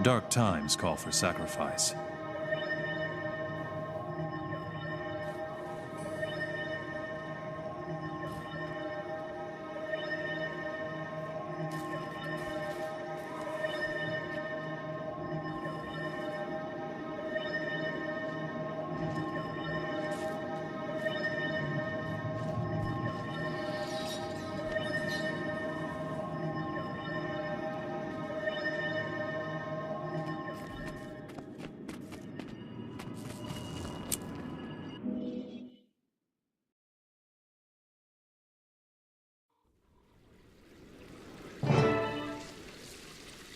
Dark times call for sacrifice.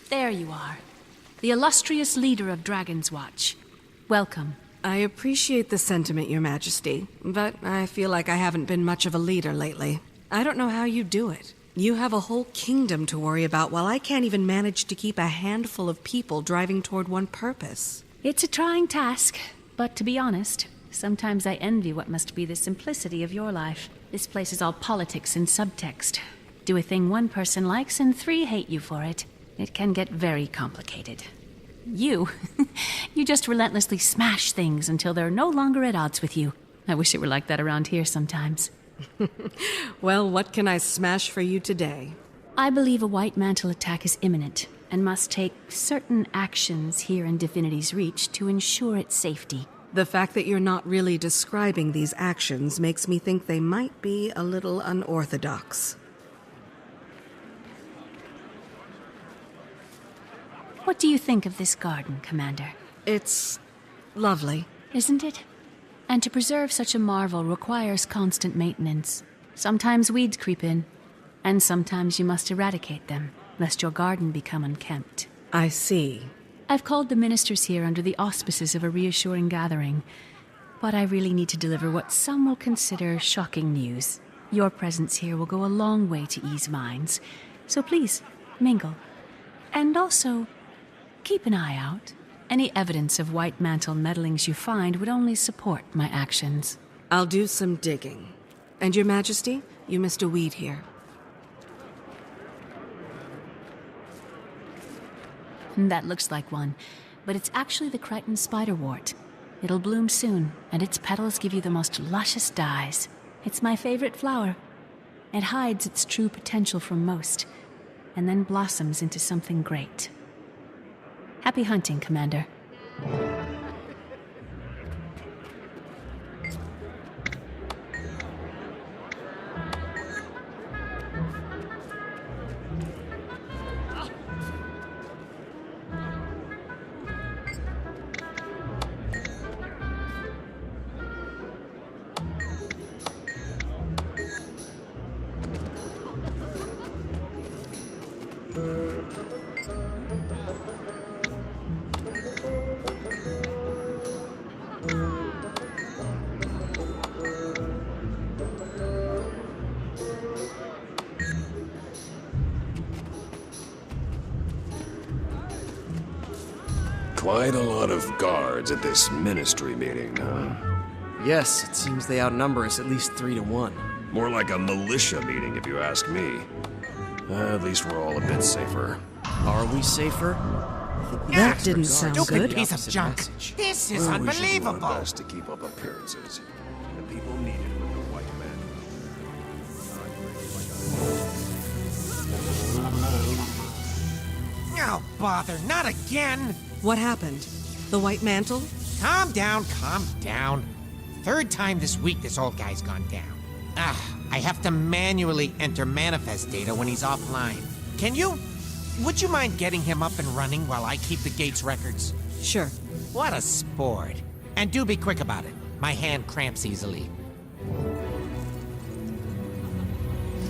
There you are. The illustrious leader of Dragon's Watch. Welcome. I appreciate the sentiment, Your Majesty, but I feel like I haven't been much of a leader lately. I don't know how you do it. You have a whole kingdom to worry about while I can't even manage to keep a handful of people driving toward one purpose. It's a trying task, but to be honest, sometimes I envy what must be the simplicity of your life. This place is all politics and subtext. Do a thing one person likes and 3 hate you for it. It can get very complicated. You just relentlessly smash things until they're no longer at odds with you. I wish it were like that around here sometimes. Well, what can I smash for you today? I believe a White Mantle attack is imminent, and must take certain actions here in Divinity's Reach to ensure its safety. The fact that you're not really describing these actions makes me think they might be a little unorthodox. What do you think of this garden, Commander? It's lovely. Isn't it? And to preserve such a marvel requires constant maintenance. Sometimes weeds creep in, and sometimes you must eradicate them, lest your garden become unkempt. I see. I've called the ministers here under the auspices of a reassuring gathering, but I really need to deliver what some will consider shocking news. Your presence here will go a long way to ease minds, so please, mingle. And also, keep an eye out. Any evidence of White Mantle meddlings you find would only support my actions. I'll do some digging. And Your Majesty, you missed a weed here. That looks like one, but it's actually the Crichton spiderwort. It'll bloom soon, and its petals give you the most luscious dyes. It's my favorite flower. It hides its true potential from most, and then blossoms into something great. Happy hunting, Commander. Quite a lot of guards at this ministry meeting, huh? Yes, it seems they outnumber us at least 3 to 1. More like a militia meeting, if you ask me. At least we're all a bit safer. Are we safer? That didn't sound Stupid good. piece of junk. This is Well, we should do our unbelievable. best to keep up appearances. The people need it with the white man. Oh, bother, not again. What happened? The White Mantle? Calm down, calm down. 3rd time this week this old guy's gone down. I have to manually enter manifest data when he's offline. Would you mind getting him up and running while I keep the gate's records? Sure. What a sport. And do be quick about it. My hand cramps easily.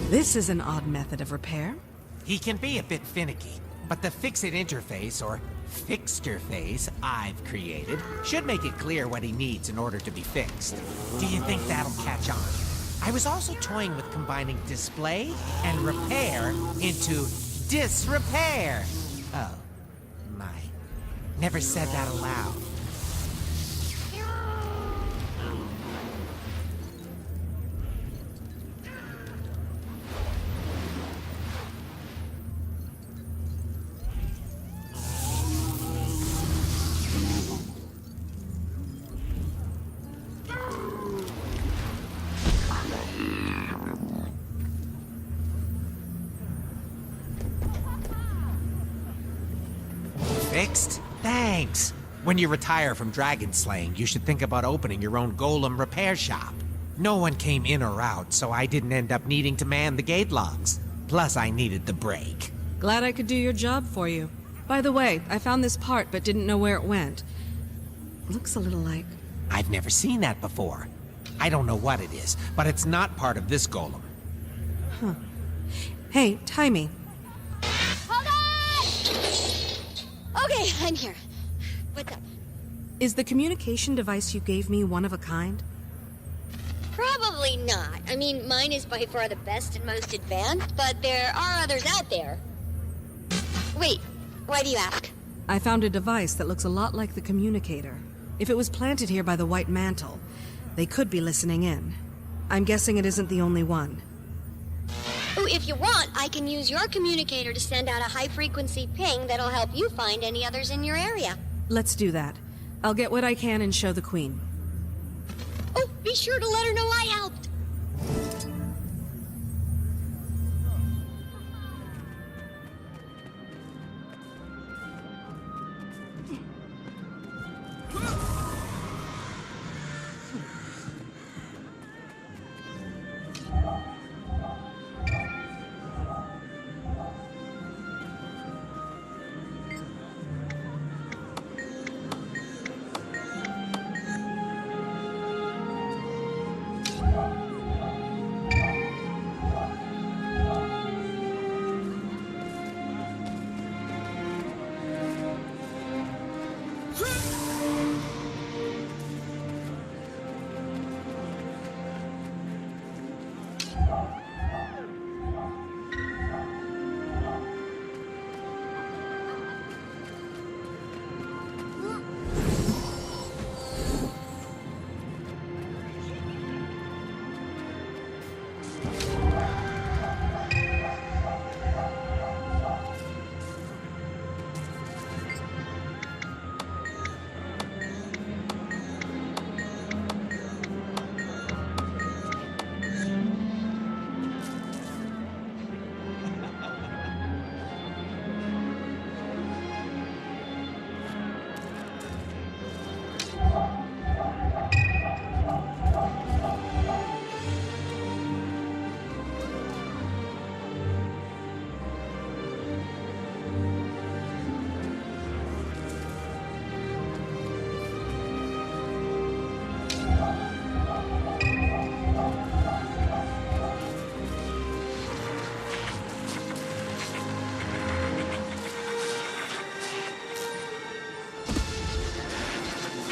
This is an odd method of repair. He can be a bit finicky, but the Fix-It interface, or Fixterface, I've created, should make it clear what he needs in order to be fixed. Do you think that'll catch on? I was also toying with combining display and repair into disrepair. Oh, my. Never said that aloud. Fixed? Thanks. When you retire from dragon slaying, you should think about opening your own golem repair shop. No one came in or out, so I didn't end up needing to man the gate logs. Plus, I needed the break. Glad I could do your job for you. By the way, I found this part but didn't know where it went. Looks a little like... I've never seen that before. I don't know what it is, but it's not part of this golem. Huh. Hey, Timey. Hold on! Okay, I'm here. What's up? Is the communication device you gave me one of a kind? Probably not. I mean, mine is by far the best and most advanced, but there are others out there. Wait, why do you ask? I found a device that looks a lot like the communicator. If it was planted here by the White Mantle, they could be listening in. I'm guessing it isn't the only one. Oh, if you want, I can use your communicator to send out a high-frequency ping that'll help you find any others in your area. Let's do that. I'll get what I can and show the Queen. Oh, be sure to let her know I helped.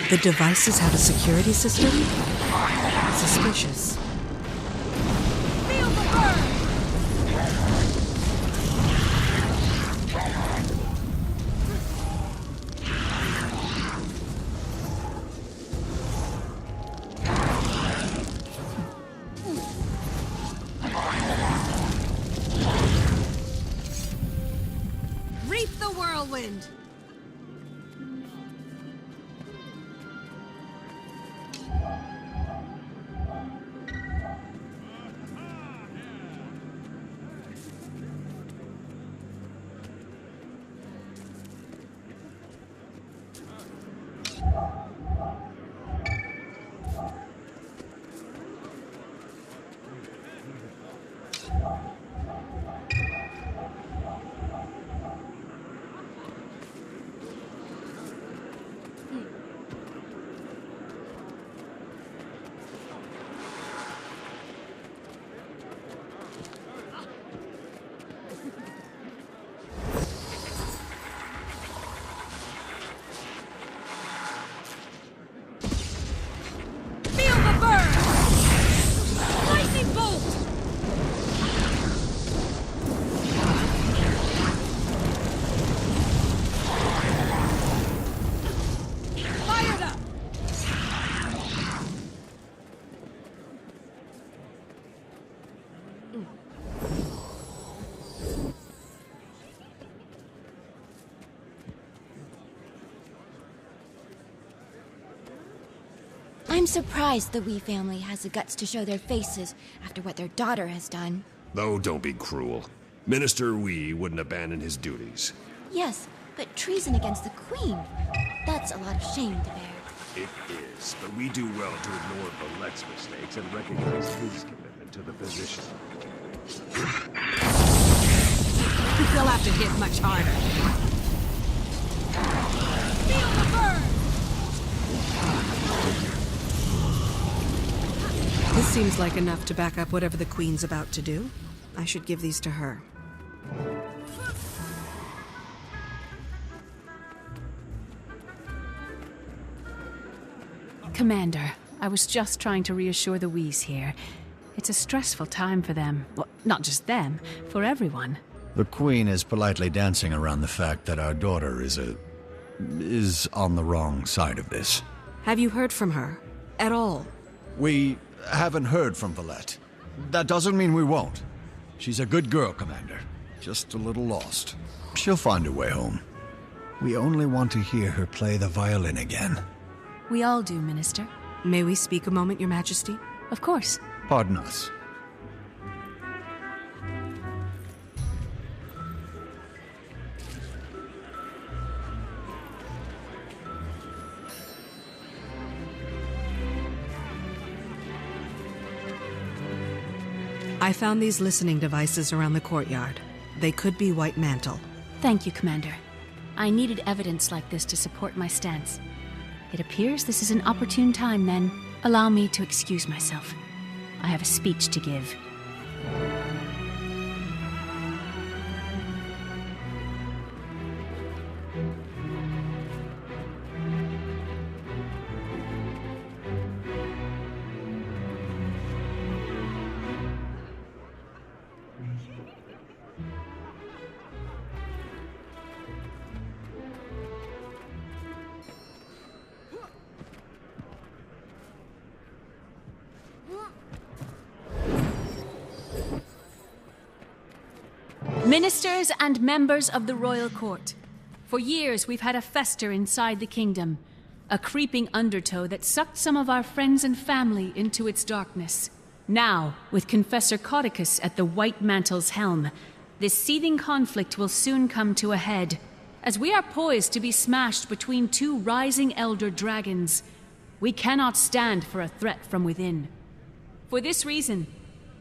The devices have a security system? Suspicious. Feel the burn! Reap the whirlwind! I'm surprised the Wee family has the guts to show their faces after what their daughter has done. Oh, don't be cruel. Minister Wee wouldn't abandon his duties. Yes, But treason against the Queen, that's a lot of shame to bear. It is, but we do well to ignore Valet's mistakes and recognize his commitment to the position. They'll have to hit much harder. Feel the burn! This seems like enough to back up whatever the Queen's about to do. I should give these to her. Commander, I was just trying to reassure the Whis here. It's a stressful time for them. Well, not just them, for everyone. The Queen is politely dancing around the fact that our daughter is on the wrong side of this. Have you heard from her? At all? We haven't heard from Valet. That doesn't mean we won't. She's a good girl, Commander. Just a little lost. She'll find her way home. We only want to hear her play the violin again. We all do, Minister. May we speak a moment, Your Majesty? Of course. Pardon us. I found these listening devices around the courtyard. They could be White Mantle. Thank you, Commander. I needed evidence like this to support my stance. It appears this is an opportune time, then. Allow me to excuse myself. I have a speech to give. Ministers and members of the royal court. For years, we've had a fester inside the kingdom, a creeping undertow that sucked some of our friends and family into its darkness. Now, with Confessor Caudicus at the White Mantle's helm, this seething conflict will soon come to a head, as we are poised to be smashed between two rising elder dragons. We cannot stand for a threat from within. For this reason,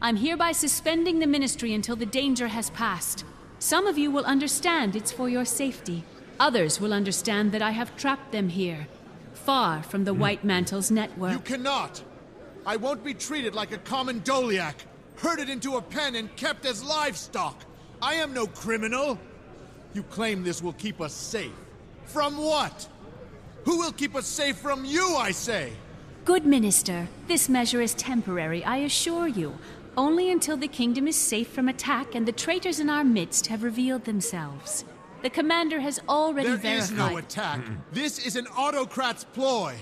I'm hereby suspending the ministry until the danger has passed. Some of you will understand it's for your safety. Others will understand that I have trapped them here, far from the White Mantle's network. You cannot! I won't be treated like a common Doliac, herded into a pen and kept as livestock. I am no criminal. You claim this will keep us safe. From what? Who will keep us safe from you, I say? Good Minister, this measure is temporary, I assure you. Only until the kingdom is safe from attack and the traitors in our midst have revealed themselves. The commander has already verified... There is no attack. This is an autocrat's ploy.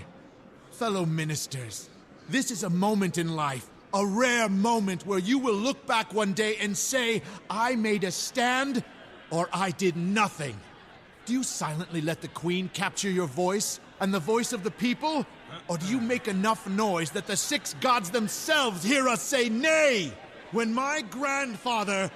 Fellow ministers, this is a moment in life, a rare moment where you will look back one day and say, I made a stand, or I did nothing. Do you silently let the Queen capture your voice and the voice of the people? Or do you make enough noise that the six gods themselves hear us say nay? When my grandfather...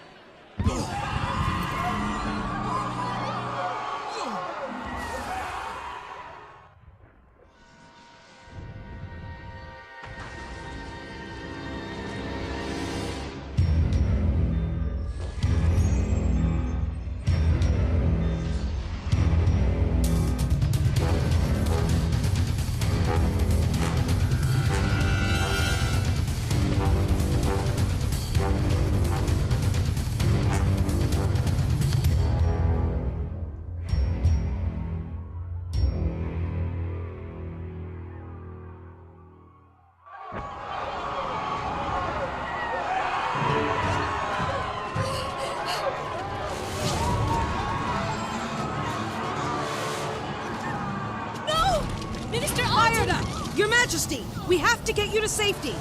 Your Majesty, we have to get you to safety.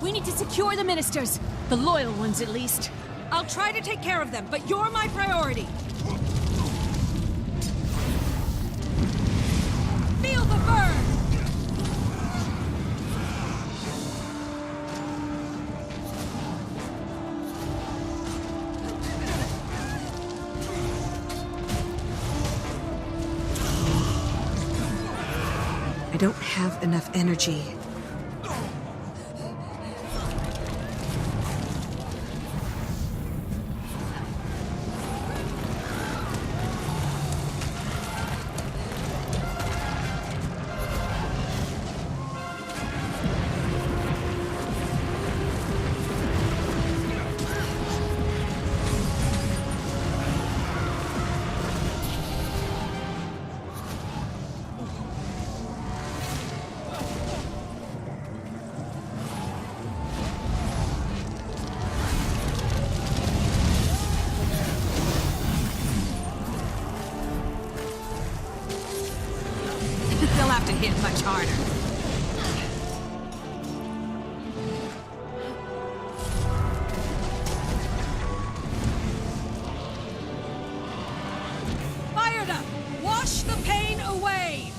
We need to secure the ministers, the loyal ones at least. I'll try to take care of them, but you're my priority. Feel the burn! don't have enough energy. They'll have to hit much harder. Fired up! Wash the pain away!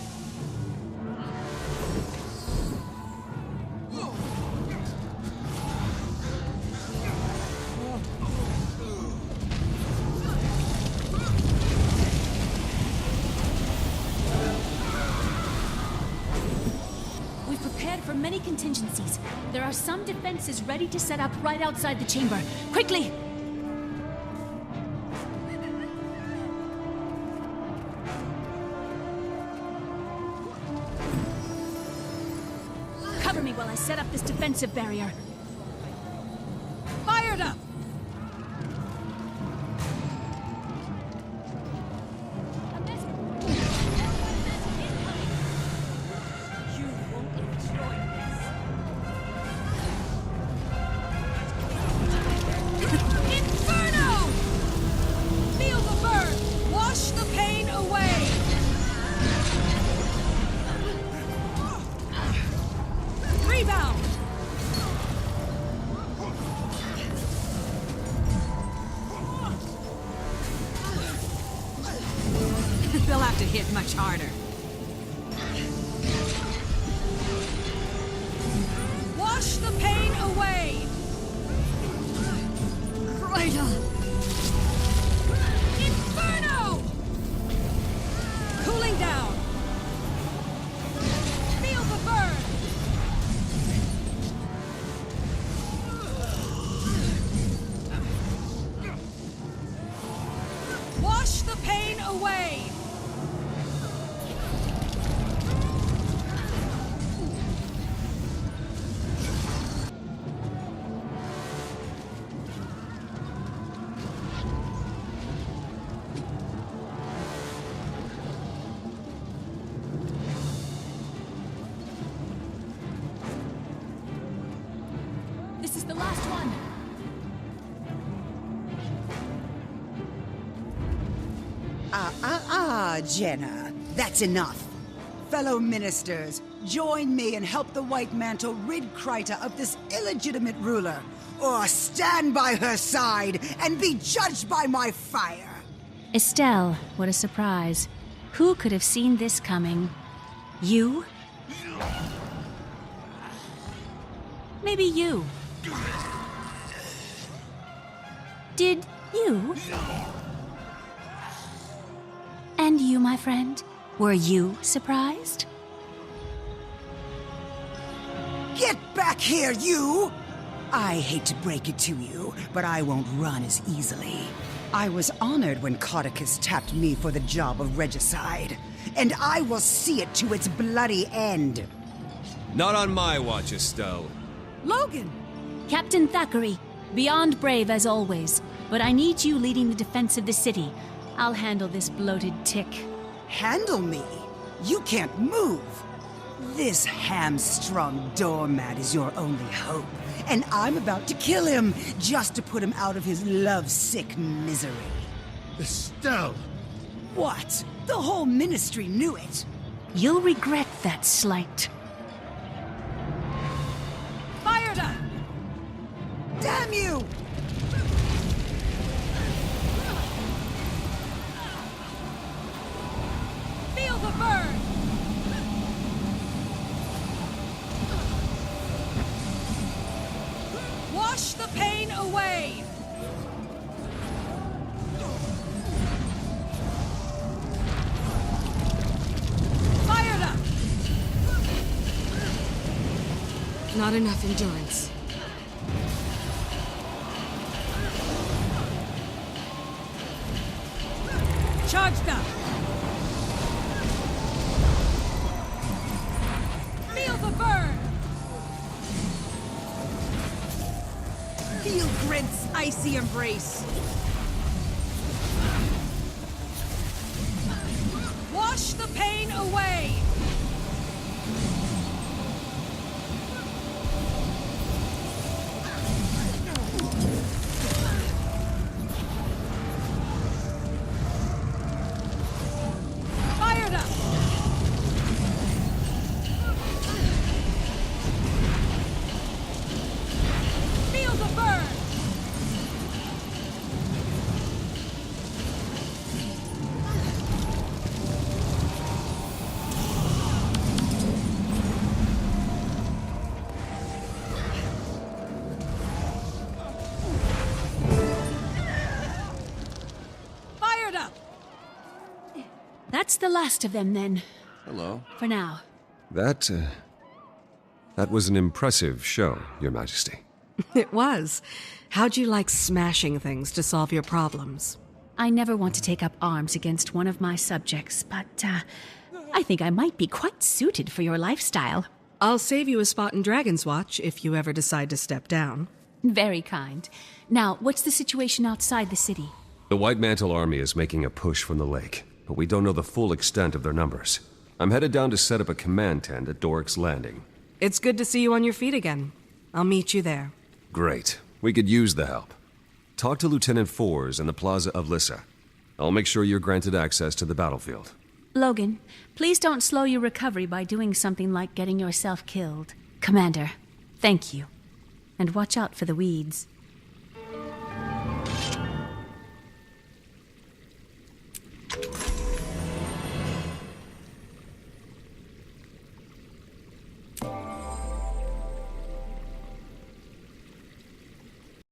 We've prepared for many contingencies. There are some defenses ready to set up right outside the chamber. Quickly! Cover me while I set up this defensive barrier. Fired up! Inferno! Feel the burn! Wash the pain away! Rebound! They'll have to hit much harder. Wash the pain away! Inferno! Cooling down! Feel the burn! Wash the pain away! This is the last one! Jenna. That's enough. Fellow ministers, join me and help the White Mantle rid Kryta of this illegitimate ruler, or stand by her side and be judged by my fire. Estelle, what a surprise. Who could have seen this coming? You? Maybe you. Did you? And you, my friend? Were you surprised? Get back here, you! I hate to break it to you, but I won't run as easily. I was honored when Codicus tapped me for the job of regicide, and I will see it to its bloody end. Not on my watch, Estelle. Logan! Captain Thackeray, beyond brave as always, but I need you leading the defense of the city. I'll handle this bloated tick. Handle me? You can't move. This hamstrung doormat is your only hope, and I'm about to kill him just to put him out of his lovesick misery. Estelle! What? The whole ministry knew it. You'll regret that slight. Fired up! Damn you! Feel the burn! Wash the pain away! Fired up! Not enough endurance. Charge them! Feel the burn! Feel Grint's icy embrace. Wash the pain away! Fired up! Feel the burn! Fired up! That's the last of them, then. Hello. For now. That was an impressive show, Your Majesty. It was. How'd you like smashing things to solve your problems? I never want to take up arms against one of my subjects, but, I think I might be quite suited for your lifestyle. I'll save you a spot in Dragon's Watch if you ever decide to step down. Very kind. Now, what's the situation outside the city? The White Mantle Army is making a push from the lake, but we don't know the full extent of their numbers. I'm headed down to set up a command tent at Doric's Landing. It's good to see you on your feet again. I'll meet you there. Great. We could use the help. Talk to Lieutenant Fours in the Plaza of Lissa. I'll make sure you're granted access to the battlefield. Logan, please don't slow your recovery by doing something like getting yourself killed. Commander, thank you. And watch out for the weeds.